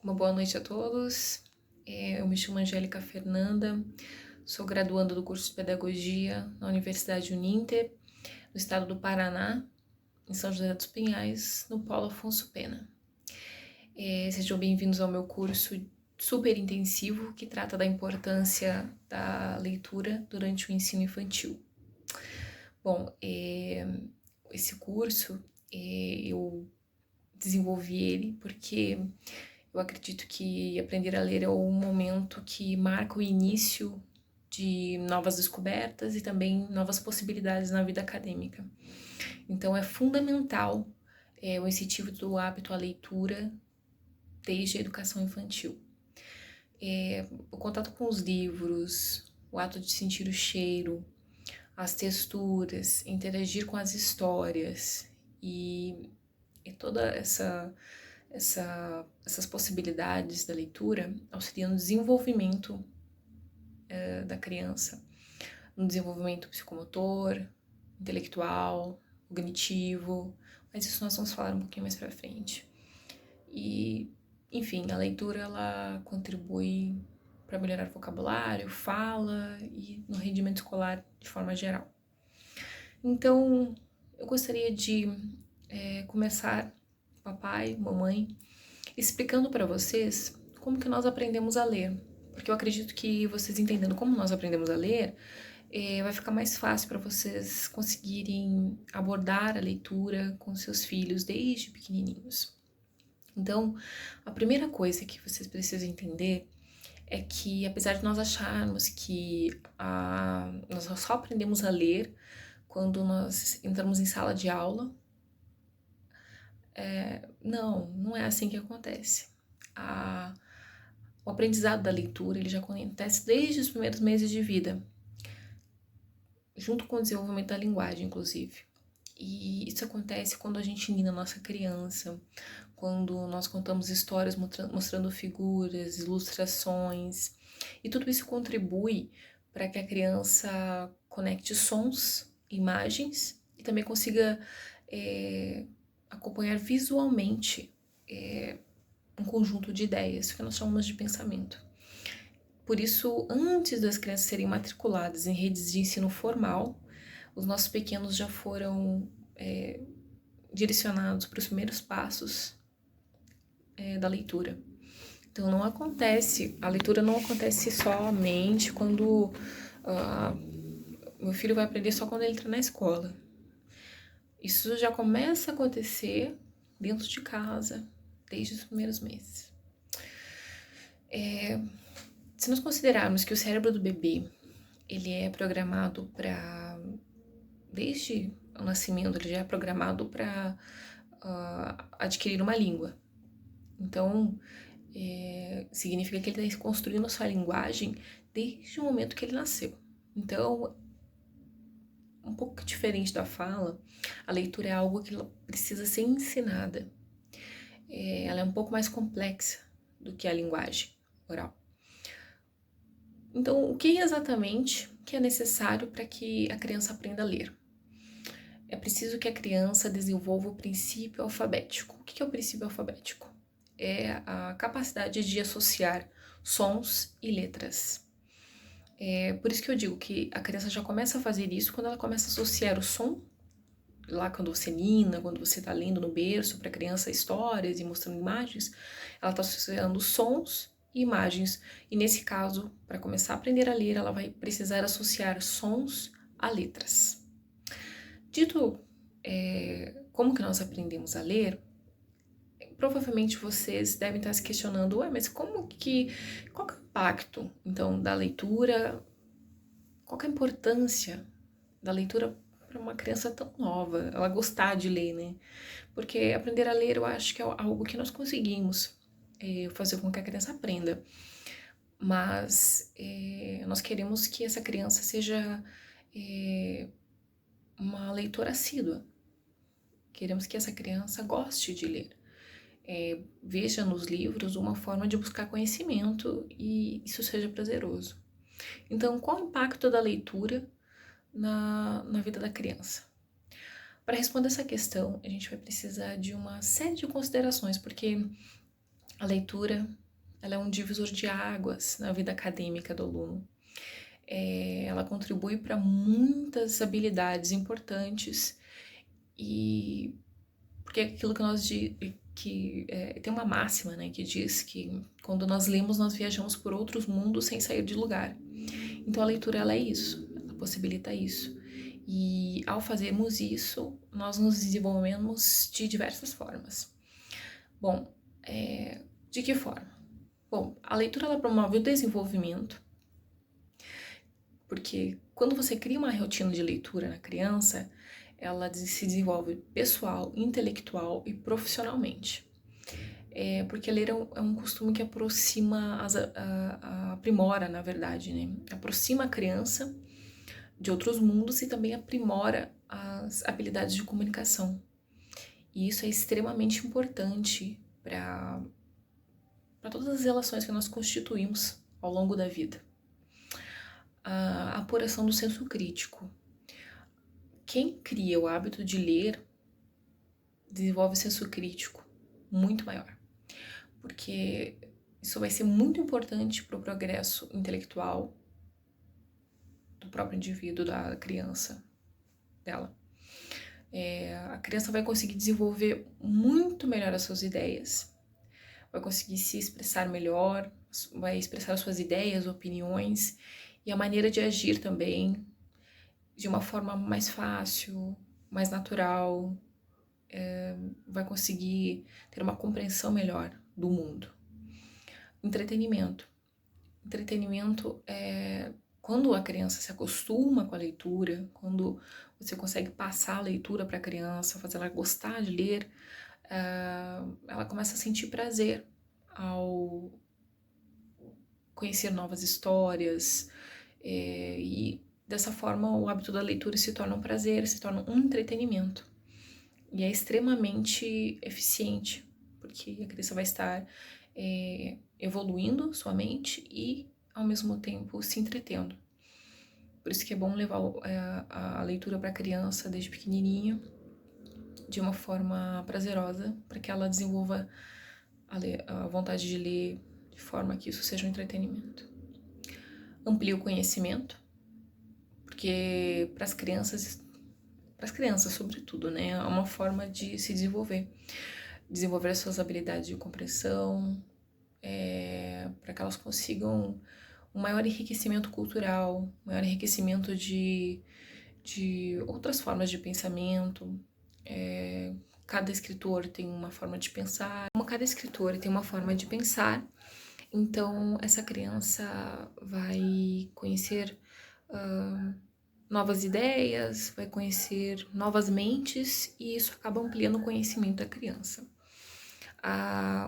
Uma boa noite a todos. Eu me chamo Angélica Fernanda, sou graduanda do curso de Pedagogia na Universidade Uninter, no estado do Paraná, em São José dos Pinhais, no Polo Afonso Pena. Sejam bem-vindos ao meu curso super intensivo que trata da importância da leitura durante o ensino infantil. Bom, esse curso eu desenvolvi ele porque eu acredito que aprender a ler é um momento que marca o início de novas descobertas e também novas possibilidades na vida acadêmica. Então é fundamental o incentivo do hábito à leitura desde a educação infantil. O contato com os livros, o ato de sentir o cheiro, as texturas, interagir com as histórias e toda essas possibilidades da leitura auxiliam no desenvolvimento da criança, no desenvolvimento psicomotor, intelectual, cognitivo, mas isso nós vamos falar um pouquinho mais pra frente. E, enfim, a leitura ela contribui para melhorar o vocabulário, fala e no rendimento escolar de forma geral. Então, eu gostaria de começar, papai, mamãe, explicando para vocês como que nós aprendemos a ler. Porque eu acredito que vocês entendendo como nós aprendemos a ler, vai ficar mais fácil para vocês conseguirem abordar a leitura com seus filhos desde pequenininhos. Então, a primeira coisa que vocês precisam entender é que, apesar de nós acharmos que nós só aprendemos a ler quando nós entramos em sala de aula, não é assim que acontece. O aprendizado da leitura ele já acontece desde os primeiros meses de vida, junto com o desenvolvimento da linguagem, inclusive. E isso acontece quando a gente ensina a nossa criança, quando nós contamos histórias mostrando figuras, ilustrações, e tudo isso contribui para que a criança conecte sons, imagens e também consiga acompanhar visualmente um conjunto de ideias, que nós chamamos de pensamento. Por isso, antes das crianças serem matriculadas em redes de ensino formal, os nossos pequenos já foram direcionados para os primeiros passos da leitura. Então, a leitura não acontece somente quando meu filho vai aprender só quando ele entra na escola. Isso já começa a acontecer dentro de casa, desde os primeiros meses. Se nós considerarmos que o cérebro do bebê ele é programado para, desde o nascimento, ele já é programado para adquirir uma língua. Então, significa que ele está construindo a sua linguagem desde o momento que ele nasceu. Então, um pouco diferente da fala, a leitura é algo que precisa ser ensinada. Ela é um pouco mais complexa do que a linguagem oral. Então, o que exatamente que é necessário para que a criança aprenda a ler? É preciso que a criança desenvolva o princípio alfabético. O que é o princípio alfabético? É a capacidade de associar sons e letras. Por isso que eu digo que a criança já começa a fazer isso quando ela começa a associar o som, lá quando você nina, quando você está lendo no berço para a criança histórias e mostrando imagens, ela está associando sons e imagens. E nesse caso, para começar a aprender a ler, ela vai precisar associar sons a letras. Dito como que nós aprendemos a ler, provavelmente vocês devem estar se questionando, mas qual que é o impacto, então, da leitura, qual que é a importância da leitura para uma criança tão nova, ela gostar de ler, né? Porque aprender a ler eu acho que é algo que nós conseguimos fazer com que a criança aprenda, mas nós queremos que essa criança seja uma leitora assídua, queremos que essa criança goste de ler. Veja nos livros uma forma de buscar conhecimento e isso seja prazeroso. Então, qual o impacto da leitura na vida da criança? Para responder essa questão, a gente vai precisar de uma série de considerações, porque A leitura, ela é um divisor de águas na vida acadêmica do aluno. Ela contribui para muitas habilidades importantes e porque é aquilo tem uma máxima, né, que diz que quando nós lemos nós viajamos por outros mundos sem sair de lugar. Então a leitura ela é isso, ela possibilita isso. E ao fazermos isso, nós nos desenvolvemos de diversas formas. Bom, de que forma? Bom, a leitura ela promove o desenvolvimento, porque quando você cria uma rotina de leitura na criança, ela se desenvolve pessoal, intelectual e profissionalmente. Porque ler é um costume que aproxima, aprimora, na verdade, né? Aproxima a criança de outros mundos e também aprimora as habilidades de comunicação. E isso é extremamente importante para todas as relações que nós constituímos ao longo da vida. A apuração do senso crítico. Quem cria o hábito de ler desenvolve senso crítico muito maior, porque isso vai ser muito importante para o progresso intelectual do próprio indivíduo, da criança, dela. A criança vai conseguir desenvolver muito melhor as suas ideias, vai conseguir se expressar melhor, vai expressar suas ideias, opiniões e a maneira de agir também de uma forma mais fácil, mais natural, vai conseguir ter uma compreensão melhor do mundo. Entretenimento. Entretenimento é quando a criança se acostuma com a leitura, quando você consegue passar a leitura para a criança, fazer ela gostar de ler, ela começa a sentir prazer ao conhecer novas histórias, e dessa forma o hábito da leitura se torna um prazer, se torna um entretenimento. E é extremamente eficiente, porque a criança vai estar evoluindo sua mente e, ao mesmo tempo, se entretendo. Por isso que é bom levar a leitura para a criança desde pequenininha, de uma forma prazerosa, para que ela desenvolva a vontade de ler de forma que isso seja um entretenimento. Amplia o conhecimento, porque para as crianças sobretudo, né, é uma forma de se desenvolver as suas habilidades de compreensão, para que elas consigam um maior enriquecimento cultural, um maior enriquecimento de outras formas de pensamento. Cada escritor tem uma forma de pensar, então essa criança vai conhecer novas ideias, vai conhecer novas mentes e isso acaba ampliando o conhecimento da criança.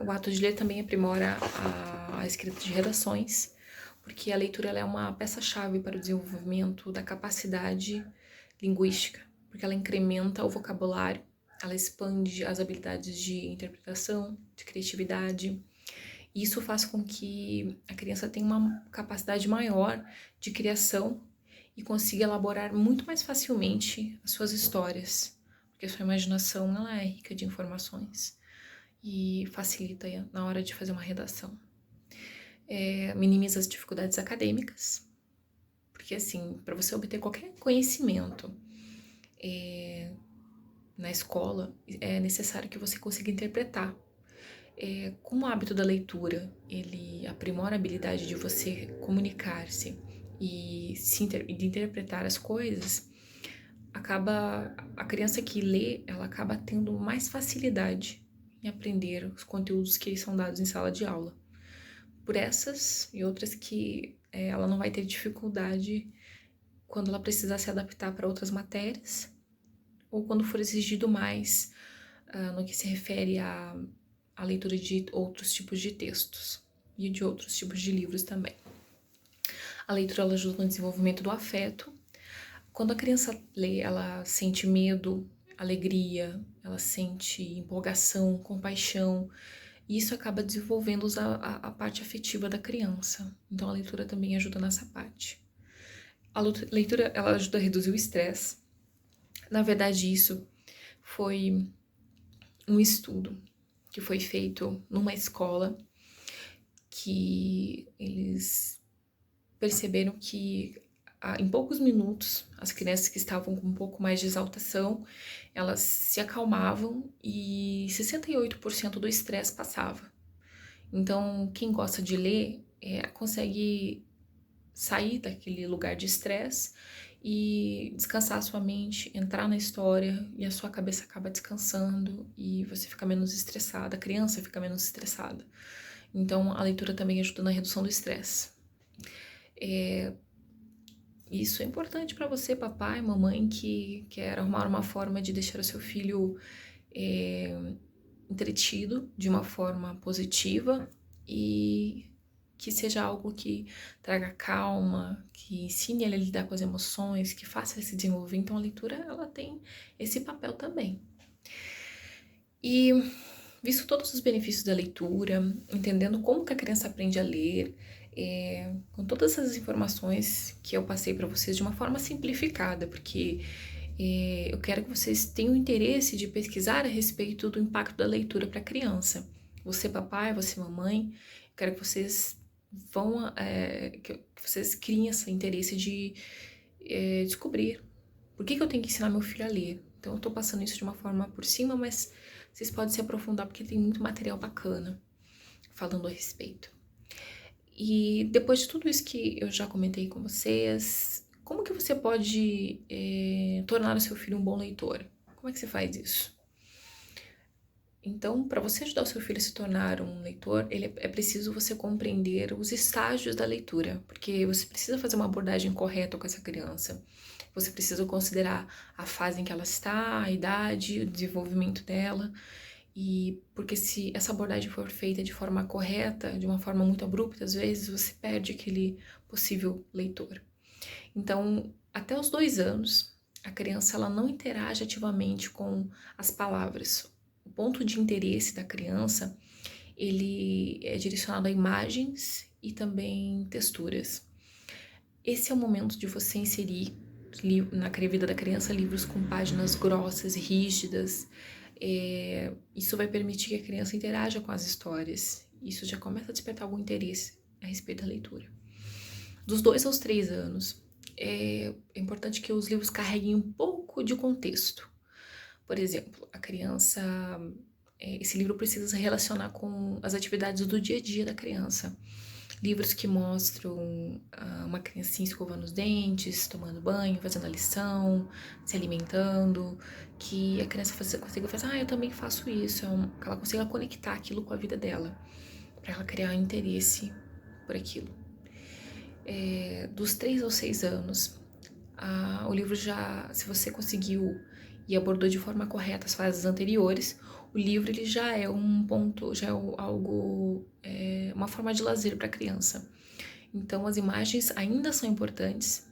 O ato de ler também aprimora a escrita de redações, porque a leitura ela é uma peça-chave para o desenvolvimento da capacidade linguística, porque ela incrementa o vocabulário, ela expande as habilidades de interpretação, de criatividade, e isso faz com que a criança tenha uma capacidade maior de criação e consiga elaborar muito mais facilmente as suas histórias, porque a sua imaginação ela é rica de informações e facilita na hora de fazer uma redação. Minimiza as dificuldades acadêmicas, porque assim, para você obter qualquer conhecimento na escola, é necessário que você consiga interpretar. Como o hábito da leitura, ele aprimora a habilidade de você comunicar-se e de interpretar as coisas, a criança que lê, ela acaba tendo mais facilidade em aprender os conteúdos que são dados em sala de aula. Por essas e outras que ela não vai ter dificuldade quando ela precisar se adaptar para outras matérias ou quando for exigido mais no que se refere à leitura de outros tipos de textos e de outros tipos de livros também. A leitura ela ajuda no desenvolvimento do afeto. Quando a criança lê, ela sente medo, alegria, ela sente empolgação, compaixão, e isso acaba desenvolvendo a parte afetiva da criança. Então a leitura também ajuda nessa parte. A leitura ela ajuda a reduzir o estresse. Na verdade, isso foi um estudo que foi feito numa escola que eles perceberam que em poucos minutos, as crianças que estavam com um pouco mais de exaltação, elas se acalmavam e 68% do estresse passava. Então, quem gosta de ler consegue sair daquele lugar de estresse e descansar a sua mente, entrar na história e a sua cabeça acaba descansando e você fica menos estressada, a criança fica menos estressada. Então, a leitura também ajuda na redução do estresse. Isso é importante para você, papai, mamãe, que quer arrumar uma forma de deixar o seu filho entretido de uma forma positiva e que seja algo que traga calma, que ensine ele a lidar com as emoções, que faça ele se desenvolver. Então, a leitura, ela tem esse papel também. E, visto todos os benefícios da leitura, entendendo como que a criança aprende a ler, com todas essas informações que eu passei para vocês de uma forma simplificada, porque eu quero que vocês tenham interesse de pesquisar a respeito do impacto da leitura para a criança. Você, papai, você, mamãe, eu quero que vocês que vocês criem esse interesse de descobrir por que eu tenho que ensinar meu filho a ler. Então, eu tô passando isso de uma forma por cima, mas vocês podem se aprofundar porque tem muito material bacana falando a respeito. E depois de tudo isso que eu já comentei com vocês, como que você pode tornar o seu filho um bom leitor? Como é que você faz isso? Então, para você ajudar o seu filho a se tornar um leitor, é preciso você compreender os estágios da leitura, porque você precisa fazer uma abordagem correta com essa criança. Você precisa considerar a fase em que ela está, a idade, o desenvolvimento dela, e porque se essa abordagem for feita de forma correta, de uma forma muito abrupta, às vezes você perde aquele possível leitor. Então, até os 2 anos, a criança ela não interage ativamente com as palavras. O ponto de interesse da criança, ele é direcionado a imagens e também texturas. Esse é o momento de você inserir na vida da criança livros com páginas grossas e rígidas. Isso vai permitir que a criança interaja com as histórias. Isso já começa a despertar algum interesse a respeito da leitura. Dos 2 aos 3 anos, é importante que os livros carreguem um pouco de contexto. Por exemplo, a criança, esse livro precisa se relacionar com as atividades do dia a dia da criança. Livros que mostram uma criancinha escovando os dentes, tomando banho, fazendo a lição, se alimentando, que a criança consiga fazer, eu também faço isso, que ela consiga conectar aquilo com a vida dela, para ela criar interesse por aquilo. Dos 3 aos 6 anos, o livro já, se você conseguiu e abordou de forma correta as fases anteriores, o livro ele já é um ponto, já é algo, uma forma de lazer para a criança. Então, as imagens ainda são importantes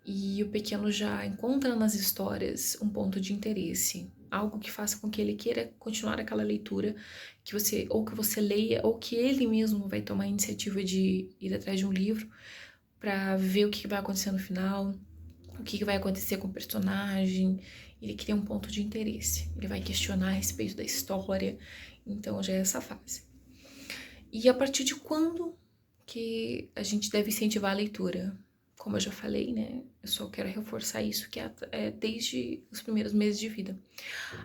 e o pequeno já encontra nas histórias um ponto de interesse, algo que faça com que ele queira continuar aquela leitura, que você leia, ou que ele mesmo vai tomar a iniciativa de ir atrás de um livro para ver o que vai acontecer no final, o que vai acontecer com o personagem. Ele cria um ponto de interesse, ele vai questionar a respeito da história, então já é essa fase. E a partir de quando que a gente deve incentivar a leitura? Como eu já falei, né, eu só quero reforçar isso, que é desde os primeiros meses de vida.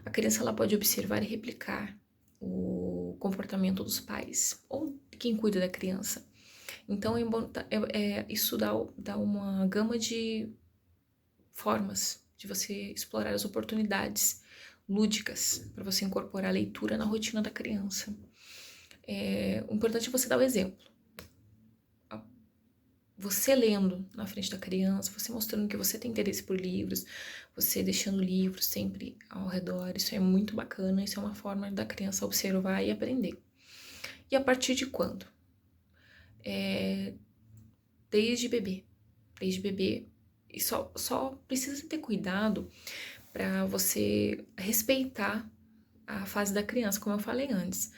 A criança ela pode observar e replicar o comportamento dos pais, ou de quem cuida da criança. Então, isso dá uma gama de formas de você explorar as oportunidades lúdicas para você incorporar a leitura na rotina da criança. O importante é você dar o exemplo. Você lendo na frente da criança, você mostrando que você tem interesse por livros, você deixando livros sempre ao redor, isso é muito bacana, isso é uma forma da criança observar e aprender. E a partir de quando? Desde bebê. E só precisa ter cuidado para você respeitar a fase da criança, como eu falei antes.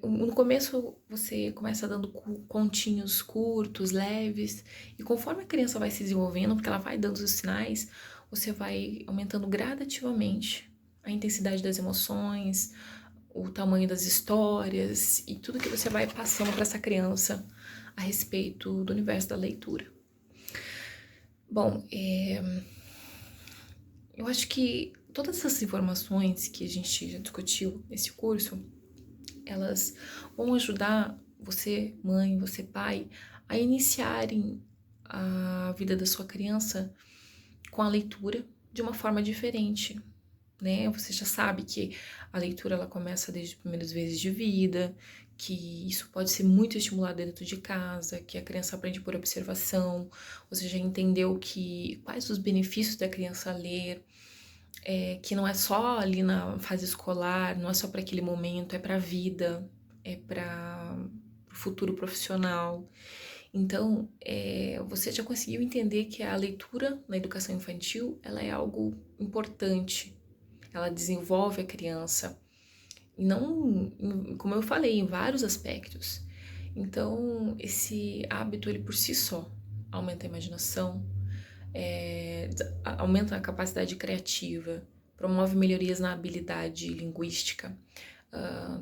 No começo você começa dando continhos curtos, leves, e conforme a criança vai se desenvolvendo, porque ela vai dando os sinais, você vai aumentando gradativamente a intensidade das emoções, o tamanho das histórias e tudo que você vai passando para essa criança a respeito do universo da leitura. Bom, eu acho que todas essas informações que a gente já discutiu nesse curso, elas vão ajudar você, mãe, você, pai, a iniciarem a vida da sua criança com a leitura de uma forma diferente, né? Você já sabe que a leitura ela começa desde as primeiras vezes de vida, que isso pode ser muito estimulado dentro de casa, que a criança aprende por observação. Você já entendeu que quais os benefícios da criança ler, que não é só ali na fase escolar, não é só para aquele momento, é para a vida, é para o futuro profissional. Então, você já conseguiu entender que a leitura na educação infantil ela é algo importante, ela desenvolve a criança, e não, como eu falei, em vários aspectos. Então, esse hábito, ele por si só, aumenta a imaginação, aumenta a capacidade criativa, promove melhorias na habilidade linguística,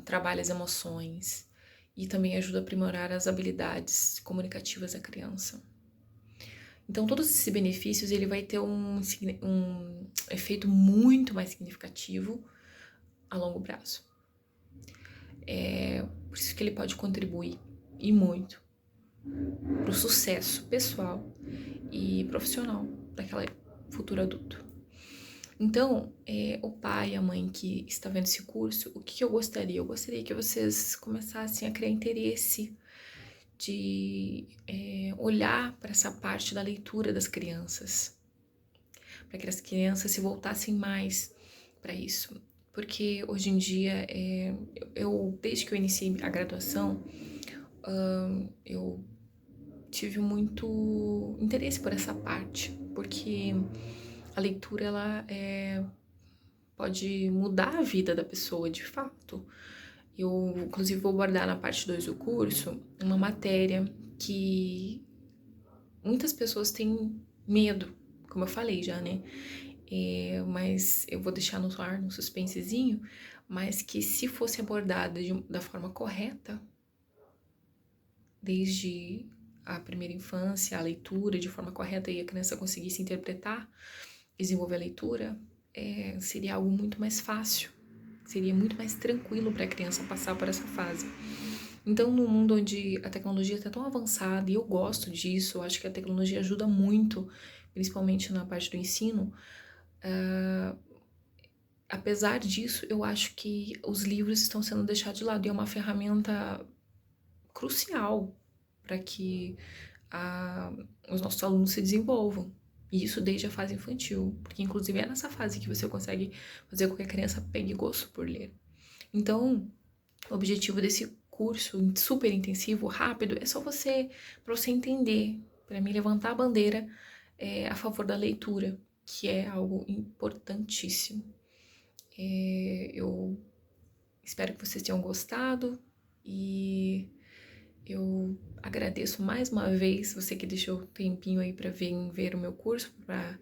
trabalha as emoções e também ajuda a aprimorar as habilidades comunicativas da criança. Então, todos esses benefícios, ele vai ter um efeito muito mais significativo a longo prazo. Por isso que ele pode contribuir, e muito, para o sucesso pessoal e profissional daquele futuro adulto. Então, o pai e a mãe que está vendo esse curso, o que eu gostaria? Eu gostaria que vocês começassem a criar interesse de olhar para essa parte da leitura das crianças, para que as crianças se voltassem mais para isso. Porque hoje em dia, desde que eu iniciei a graduação, eu tive muito interesse por essa parte, porque a leitura ela pode mudar a vida da pessoa de fato. Eu, inclusive, vou abordar na parte 2 do curso uma matéria que muitas pessoas têm medo, como eu falei já, né? Mas eu vou deixar no ar, no suspensezinho, mas que se fosse abordada da forma correta, desde a primeira infância, a leitura de forma correta e a criança conseguisse interpretar, desenvolver a leitura, seria algo muito mais fácil, seria muito mais tranquilo para a criança passar por essa fase. Então, no mundo onde a tecnologia está tão avançada, e eu gosto disso, eu acho que a tecnologia ajuda muito, principalmente na parte do ensino, apesar disso, eu acho que os livros estão sendo deixados de lado, e é uma ferramenta crucial para que os nossos alunos se desenvolvam. E isso desde a fase infantil, porque inclusive é nessa fase que você consegue fazer com que a criança pegue gosto por ler. Então, o objetivo desse curso super intensivo, rápido, é só para você entender, para me levantar a bandeira a favor da leitura, que é algo importantíssimo. Eu espero que vocês tenham gostado e eu agradeço mais uma vez você que deixou o tempinho aí para vir ver o meu curso, para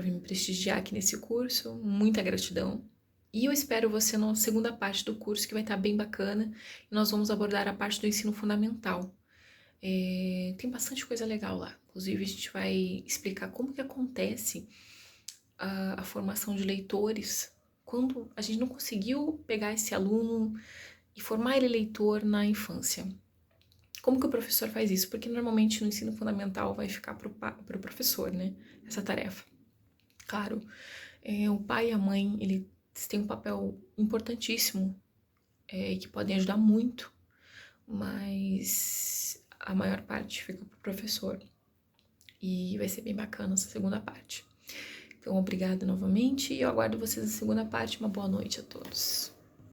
vir me prestigiar aqui nesse curso. Muita gratidão. E eu espero você na segunda parte do curso, que vai estar bem bacana. E nós vamos abordar a parte do ensino fundamental. Tem bastante coisa legal lá. Inclusive, a gente vai explicar como que acontece a formação de leitores quando a gente não conseguiu pegar esse aluno e formar ele leitor na infância. Como que o professor faz isso? Porque normalmente no ensino fundamental vai ficar para o professor, né? Essa tarefa. Claro, o pai e a mãe, eles têm um papel importantíssimo e que podem ajudar muito, mas a maior parte fica para o professor. E vai ser bem bacana essa segunda parte. Então, obrigada novamente e eu aguardo vocês na segunda parte. Uma boa noite a todos.